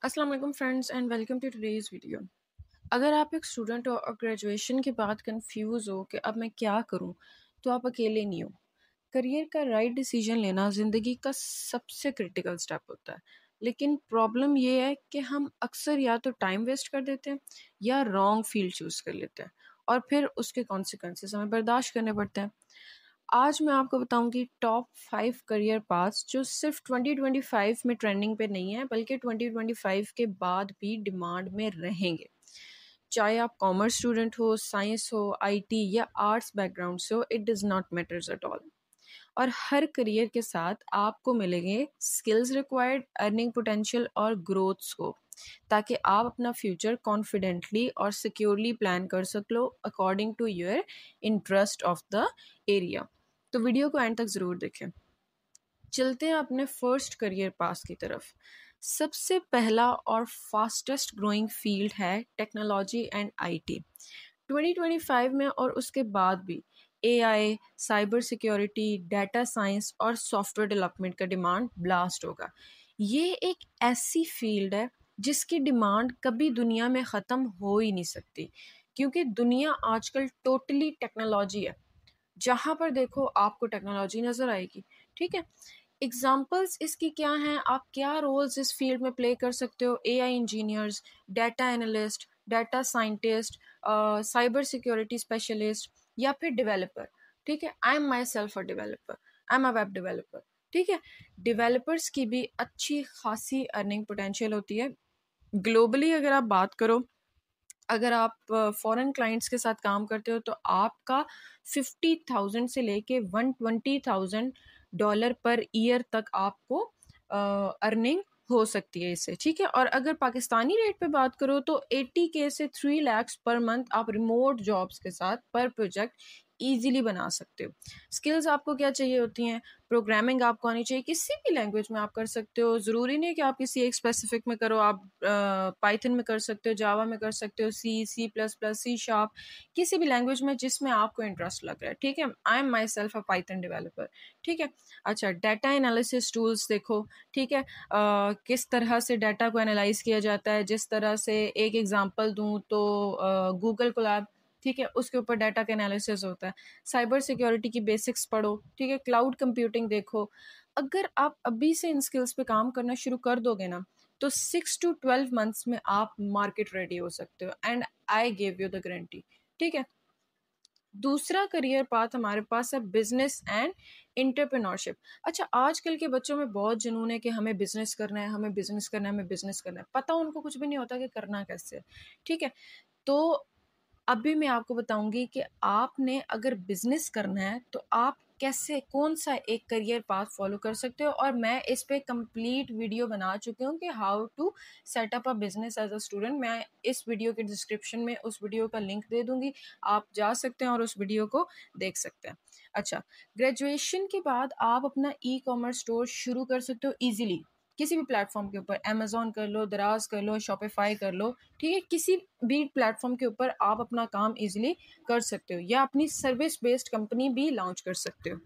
अस्सलाम वालेकुम friends and welcome to today's video. अगर आप एक स्टूडेंट हो और ग्रेजुएशन के बाद कंफ्यूज हो कि अब मैं क्या करूं, तो आप अकेले नहीं हो। करियर का राइट डिसीजन लेना ज़िंदगी का सबसे क्रिटिकल स्टेप होता है, लेकिन प्रॉब्लम ये है कि हम अक्सर या तो टाइम वेस्ट कर देते हैं या रॉन्ग फील्ड चूज़ कर लेते हैं और फिर उसके कॉन्सिक्वेंसेस हमें बर्दाश्त करने पड़ते हैं। आज मैं आपको बताऊंगी टॉप 5 करियर पाथ्स जो सिर्फ 2025 में ट्रेंडिंग पे नहीं है बल्कि 2025 के बाद भी डिमांड में रहेंगे। चाहे आप कॉमर्स स्टूडेंट हो, साइंस हो, आईटी या आर्ट्स बैकग्राउंड से हो, it does not matters at all. और हर करियर के साथ आपको मिलेंगे स्किल्स रिक्वायर्ड, अर्निंग पोटेंशियल और ग्रोथ स्कोप, ताकि आप अपना फ्यूचर कॉन्फिडेंटली और सिक्योरली प्लान कर सको according to your interest of the area. तो वीडियो को एंड तक ज़रूर देखें। चलते हैं अपने फर्स्ट करियर पास की तरफ। सबसे पहला और फास्टेस्ट ग्रोइंग फील्ड है टेक्नोलॉजी एंड आईटी। 2025 में और उसके बाद भी AI, cyber security, data science और सॉफ्टवेयर डेवलपमेंट का डिमांड ब्लास्ट होगा। ये एक ऐसी फील्ड है जिसकी डिमांड कभी दुनिया में ख़त्म हो ही नहीं सकती, क्योंकि दुनिया आजकल टोटली टेक्नोलॉजी है। जहाँ पर देखो आपको टेक्नोलॉजी नज़र आएगी। ठीक है, एग्जाम्पल्स इसकी क्या हैं, आप क्या रोल्स इस फील्ड में प्ले कर सकते हो? AI engineers, data analyst, data scientist, cyber security specialist या फिर डेवलपर। ठीक है, I am my self a developer, I am a web developer. ठीक है, डेवलपर्स की भी अच्छी खासी अर्निंग पोटेंशियल होती है। ग्लोबली अगर आप बात करो, अगर आप फॉरेन क्लाइंट्स के साथ काम करते हो तो आपका 50,000 से लेके 120,000 डॉलर पर ईयर तक आपको अर्निंग हो सकती है इससे। ठीक है, और अगर पाकिस्तानी रेट पे बात करो तो 80K से 3 lakhs पर मंथ आप रिमोट जॉब्स के साथ पर प्रोजेक्ट ईजिली बना सकते हो। स्किल्स आपको क्या चाहिए होती हैं? प्रोग्रामिंग आपको आनी चाहिए, किसी भी लैंग्वेज में आप कर सकते हो। ज़रूरी नहीं है कि आप किसी एक स्पेसिफिक में करो। आप पाइथन में कर सकते हो, जावा में कर सकते हो, C plus plus, C sharp, किसी भी लैंग्वेज में जिसमें आपको इंटरेस्ट लग रहा है। ठीक है, I am my self a Python developer. ठीक है, अच्छा, डाटा एनालिसिस टूल्स देखो। ठीक है, किस तरह से डाटा को एनालाइज किया जाता है। जिस तरह से एक एग्जांपल दूं तो गूगल कोलैब, ठीक है, उसके ऊपर डाटा का एनालिसिस होता है। साइबर सिक्योरिटी की बेसिक्स पढ़ो। ठीक है, क्लाउड कंप्यूटिंग देखो। अगर आप अभी से इन स्किल्स पे काम करना शुरू कर दोगे ना, तो 6 to 12 मंथ्स में आप मार्केट रेडी हो सकते हो, and I give you the guarantee. ठीक है, दूसरा करियर पाथ हमारे पास है बिजनेस एंड एंटरप्रेन्योरशिप। अच्छा, आजकल के बच्चों में बहुत जुनून है कि हमें बिजनेस करना है, हमें बिजनेस करना है, हमें बिजनेस करना है। पता उनको कुछ भी नहीं होता कि करना कैसे है। ठीक है, तो अभी मैं आपको बताऊंगी कि आपने अगर बिजनेस करना है तो आप कैसे, कौन सा एक करियर पाथ फॉलो कर सकते हो। और मैं इस पे कंप्लीट वीडियो बना चुकी हूँ कि how to set up a business as a student. मैं इस वीडियो के डिस्क्रिप्शन में उस वीडियो का लिंक दे दूंगी, आप जा सकते हैं और उस वीडियो को देख सकते हैं। अच्छा, ग्रेजुएशन के बाद आप अपना ई कॉमर्स स्टोर शुरू कर सकते हो ईजिली, किसी भी प्लेटफॉर्म के ऊपर। अमेजोन कर लो, दराज कर लो, शॉपिफाई कर लो। ठीक है, किसी भी प्लेटफॉर्म के ऊपर आप अपना काम इजीली कर सकते हो या अपनी सर्विस बेस्ड कंपनी भी लॉन्च कर सकते हो।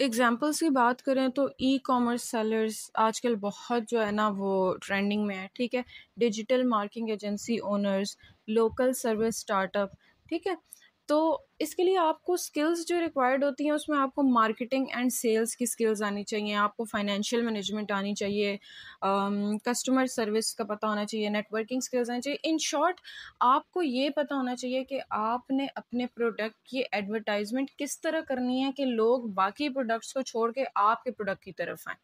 एग्जाम्पल्स की बात करें तो ई कॉमर्स सेलर्स आजकल बहुत जो है ना वो ट्रेंडिंग में है। ठीक है, digital marketing agency owners, local service startup. ठीक है, तो इसके लिए आपको स्किल्स जो रिक्वायर्ड होती हैं उसमें आपको मार्केटिंग एंड सेल्स की स्किल्स आनी चाहिए, आपको फाइनेंशियल मैनेजमेंट आनी चाहिए, कस्टमर सर्विस का पता होना चाहिए, नेटवर्किंग स्किल्स आनी चाहिए। इन शॉर्ट, आपको ये पता होना चाहिए कि आपने अपने प्रोडक्ट की एडवर्टाइजमेंट किस तरह करनी है कि लोग बाकी प्रोडक्ट्स को छोड़ के आपके प्रोडक्ट की तरफ आए।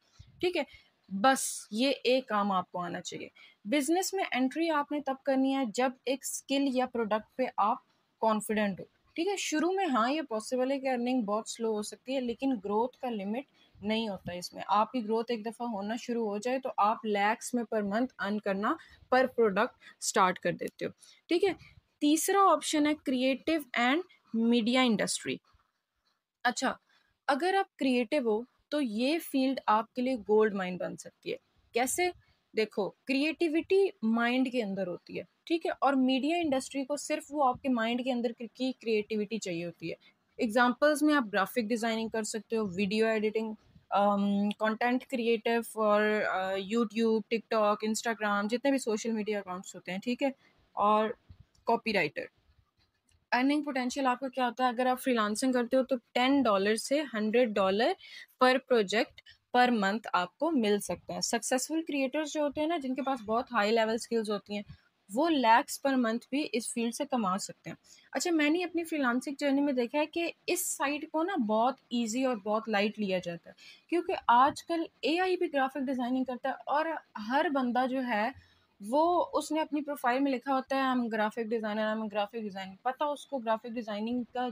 ठीक है, बस ये एक काम आपको आना चाहिए। बिजनेस में एंट्री आपने तब करनी है जब एक स्किल या प्रोडक्ट पे आप कॉन्फिडेंट हो। ठीक है, शुरू में हाँ ये पॉसिबल है कि अर्निंग बहुत स्लो हो सकती है, लेकिन ग्रोथ का लिमिट नहीं होता इसमें। आपकी ग्रोथ एक दफ़ा होना शुरू हो जाए तो आप लैक्स में पर मंथ अर्न करना पर प्रोडक्ट स्टार्ट कर देते हो। ठीक है, तीसरा ऑप्शन है क्रिएटिव एंड मीडिया इंडस्ट्री। अच्छा, अगर आप क्रिएटिव हो तो ये फील्ड आपके लिए गोल्ड माइन बन सकती है। कैसे? देखो, क्रिएटिविटी माइंड के अंदर होती है। ठीक है, और मीडिया इंडस्ट्री को सिर्फ वो आपके माइंड के अंदर की क्रिएटिविटी चाहिए होती है। एग्जांपल्स में आप ग्राफिक डिजाइनिंग कर सकते हो, video editing, content creator for YouTube, TikTok, Instagram, जितने भी सोशल मीडिया अकाउंट्स होते हैं, ठीक है, और कॉपीराइटर। अर्निंग पोटेंशियल आपका क्या होता है? अगर आप फ्रीलांसिंग करते हो तो $10 से $100 पर प्रोजेक्ट पर मंथ आपको मिल सकता है। सक्सेसफुल क्रिएटर्स जो होते हैं ना, जिनके पास बहुत हाई लेवल स्किल्स होती हैं, वो लैक्स पर मंथ भी इस फील्ड से कमा सकते हैं। अच्छा, मैंने अपनी फ्रीलांसिंग जर्नी में देखा है कि इस साइड को ना बहुत इजी और बहुत लाइट लिया जाता है, क्योंकि आजकल एआई भी ग्राफिक डिज़ाइनिंग करता है, और हर बंदा जो है वो उसने अपनी प्रोफाइल में लिखा होता है, हम ग्राफिक डिज़ाइनर, हम ग्राफिक डिज़ाइनर, पता उसको ग्राफिक डिज़ाइनिंग का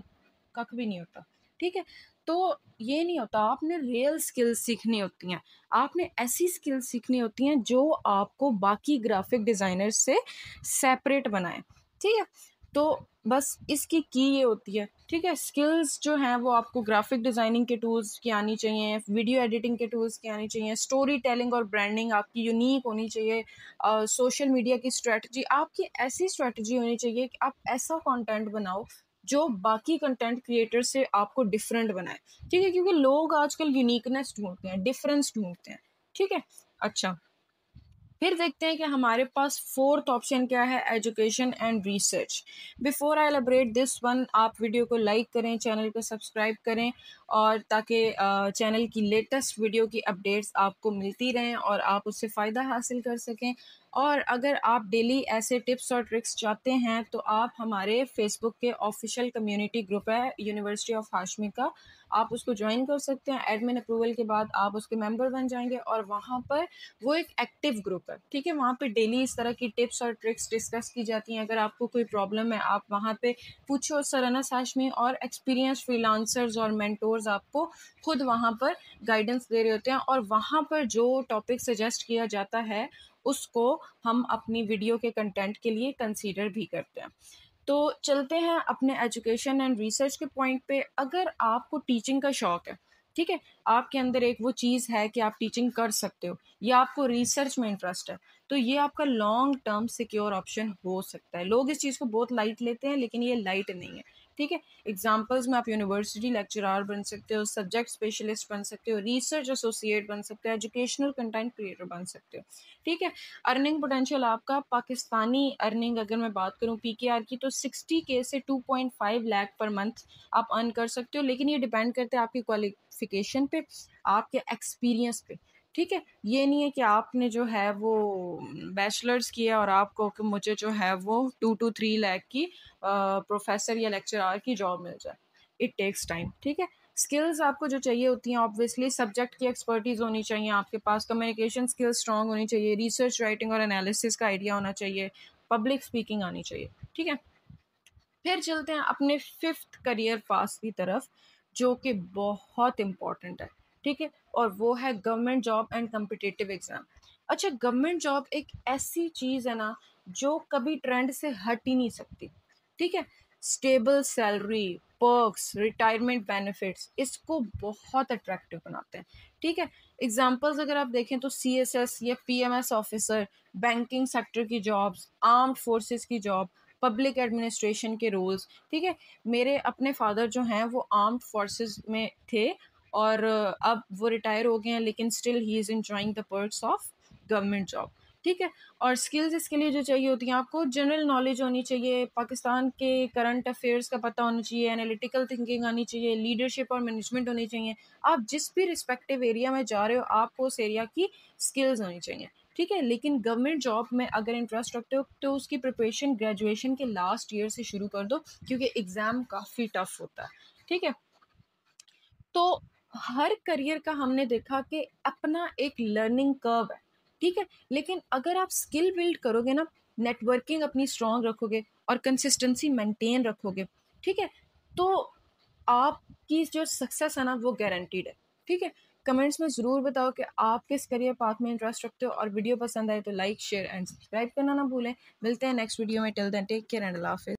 कख भी नहीं होता, ठीक है। तो ये नहीं होता, आपने रियल स्किल्स सीखनी होती हैं, आपने ऐसी स्किल्स सीखनी होती हैं जो आपको बाकी ग्राफिक डिज़ाइनर से सेपरेट बनाए, ठीक है। तो बस इसकी की ये होती है, ठीक है। स्किल्स जो हैं वो आपको ग्राफिक डिज़ाइनिंग के टूल्स की आनी चाहिए, वीडियो एडिटिंग के टूल्स की आनी चाहिए, स्टोरी टेलिंग और ब्रांडिंग आपकी यूनिक होनी चाहिए, सोशल मीडिया की स्ट्रेटजी आपकी ऐसी स्ट्रेटजी होनी चाहिए कि आप ऐसा कंटेंट बनाओ जो बाकी कंटेंट क्रिएटर से आपको डिफरेंट बनाए, ठीक है, क्योंकि लोग आजकल यूनिकनेस ढूंढते हैं, डिफरेंस ढूंढते हैं, ठीक है। अच्छा, फिर देखते हैं कि हमारे पास फोर्थ ऑप्शन क्या है, education and research. Before I elaborate this one, आप वीडियो को लाइक करें, चैनल को सब्सक्राइब करें, और ताकि चैनल की लेटेस्ट वीडियो की अपडेट्स आपको मिलती रहें और आप उससे फ़ायदा हासिल कर सकें। और अगर आप डेली ऐसे टिप्स और ट्रिक्स चाहते हैं तो आप हमारे फेसबुक के ऑफिशियल कम्युनिटी ग्रुप है यूनिवर्सिटी ऑफ हाशमी का, आप उसको ज्वाइन कर सकते हैं। एडमिन अप्रूवल के बाद आप उसके मेंबर बन जाएंगे, और वहाँ पर वो एक एक्टिव ग्रुप है, ठीक है। वहाँ पे डेली इस तरह की टिप्स और ट्रिक्स डिस्कस की जाती हैं। अगर आपको कोई प्रॉब्लम है, आप वहाँ पे पूछो सरना हाशमी, और एक्सपीरियंस फ्रीलांसर्स और मेंटोर्स आपको खुद वहाँ पर गाइडेंस दे रहे होते हैं, और वहाँ पर जो टॉपिक सजेस्ट किया जाता है उसको हम अपनी वीडियो के कंटेंट के लिए कंसीडर भी करते हैं। तो चलते हैं अपने एजुकेशन एंड रिसर्च के पॉइंट पे। अगर आपको टीचिंग का शौक है, ठीक है, आपके अंदर एक वो चीज़ है कि आप टीचिंग कर सकते हो, या आपको रिसर्च में इंटरेस्ट है, तो ये आपका लॉन्ग टर्म सिक्योर ऑप्शन हो सकता है। लोग इस चीज़ को बहुत लाइट लेते हैं, लेकिन ये लाइट नहीं है, ठीक है। एग्जाम्पल्स में आप यूनिवर्सिटी लेक्चरार बन सकते हो, सब्जेक्ट स्पेशलिस्ट बन सकते हो, रिसर्च एसोसिएट बन सकते हो, एजुकेशनल कंटेंट क्रिएटर बन सकते हो, ठीक है। अर्निंग पोटेंशियल आपका, पाकिस्तानी अर्निंग अगर मैं बात करूं पीकेआर की, तो 60K से 2.5 लाख पर मंथ आप अर्न कर सकते हो, लेकिन ये डिपेंड करते हैं आपकी क्वालिफिकेशन पे, आपके एक्सपीरियंस पे, ठीक है। ये नहीं है कि आपने जो है वो बैचलर्स किया और आपको कि मुझे जो है वो 2 to 3 लाख की प्रोफेसर या लेक्चरार की जॉब मिल जाए। इट टेक्स टाइम, ठीक है। स्किल्स आपको जो चाहिए होती हैं, ऑब्वियसली सब्जेक्ट की एक्सपर्टीज होनी चाहिए आपके पास, कम्युनिकेशन स्किल्स स्ट्रांग होनी चाहिए, रिसर्च राइटिंग और एनालिसिस का आइडिया होना चाहिए, पब्लिक स्पीकिंग आनी चाहिए, ठीक है। फिर चलते हैं अपने फिफ्थ करियर पास की तरफ, जो कि बहुत इम्पॉर्टेंट है, ठीक है, और वो है government job and competitive exam. अच्छा, गवर्नमेंट जॉब एक ऐसी चीज़ है ना जो कभी ट्रेंड से हट ही नहीं सकती, ठीक है। Stable salary, perks, retirement benefits इसको बहुत अट्रैक्टिव बनाते हैं, ठीक है। एग्जाम्पल्स अगर आप देखें तो CSS या PMS ऑफिसर, बैंकिंग सेक्टर की जॉब्स, आर्म्ड फोर्सेस की जॉब, पब्लिक एडमिनिस्ट्रेशन के रोल्स, ठीक है। मेरे अपने फादर जो हैं वो आर्म्ड फोर्सेस में थे, और अब वो रिटायर हो गए हैं, लेकिन still he is enjoying the perks of government job, ठीक है। और स्किल्स इसके लिए जो चाहिए होती हैं, आपको जनरल नॉलेज होनी चाहिए, पाकिस्तान के करंट अफेयर्स का पता होना चाहिए, एनालिटिकल थिंकिंग आनी चाहिए, लीडरशिप और मैनेजमेंट होनी चाहिए। आप जिस भी रिस्पेक्टिव एरिया में जा रहे हो, आपको उस एरिया की स्किल्स होनी चाहिए, ठीक है। लेकिन गवर्नमेंट जॉब में अगर इंटरेस्ट रखते हो तो उसकी प्रिपरेशन ग्रेजुएशन के लास्ट ईयर से शुरू कर दो, क्योंकि एग्ज़ाम काफ़ी टफ होता है, ठीक है। तो हर करियर का हमने देखा कि अपना एक लर्निंग कर्व है, ठीक है। लेकिन अगर आप स्किल बिल्ड करोगे ना, नेटवर्किंग अपनी स्ट्रांग रखोगे और कंसिस्टेंसी मेंटेन रखोगे, ठीक है, तो आपकी जो सक्सेस है ना वो गारंटीड है, ठीक है। कमेंट्स में ज़रूर बताओ कि आप किस करियर पाथ में इंटरेस्ट रखते हो, और वीडियो पसंद आए तो लाइक, शेयर एंड सब्सक्राइब करना ना भूलें। मिलते हैं नेक्स्ट वीडियो में, till then take care and अल्लाह हाफिज़।